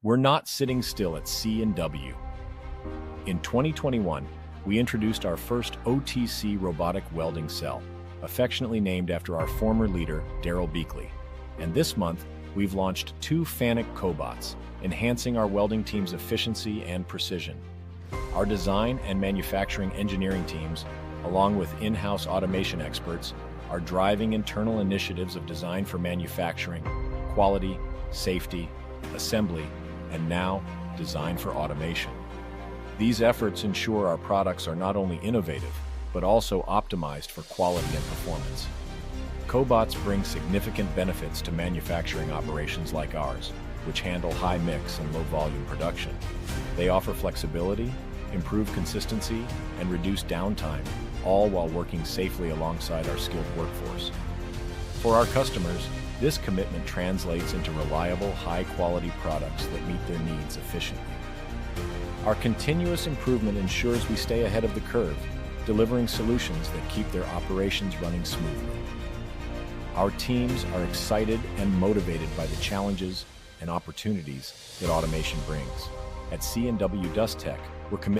We're not sitting still at C&W. In 2021, we introduced our first OTC robotic welding cell, affectionately named after our former leader, Daryl Beakley. And this month, we've launched 2 FANUC cobots, enhancing our welding team's efficiency and precision. Our design and manufacturing engineering teams, along with in-house automation experts, are driving internal initiatives of design for manufacturing, quality, safety, assembly, and now, design for automation. These efforts ensure our products are not only innovative, but also optimized for quality and performance. Cobots bring significant benefits to manufacturing operations like ours, which handle high mix and low volume production. They offer flexibility, improve consistency, and reduce downtime, all while working safely alongside our skilled workforce. For our customers, this commitment translates into reliable, high-quality products that meet their needs efficiently. Our continuous improvement ensures we stay ahead of the curve, delivering solutions that keep their operations running smoothly. Our teams are excited and motivated by the challenges and opportunities that automation brings. At C&W Dust Tech, we're committed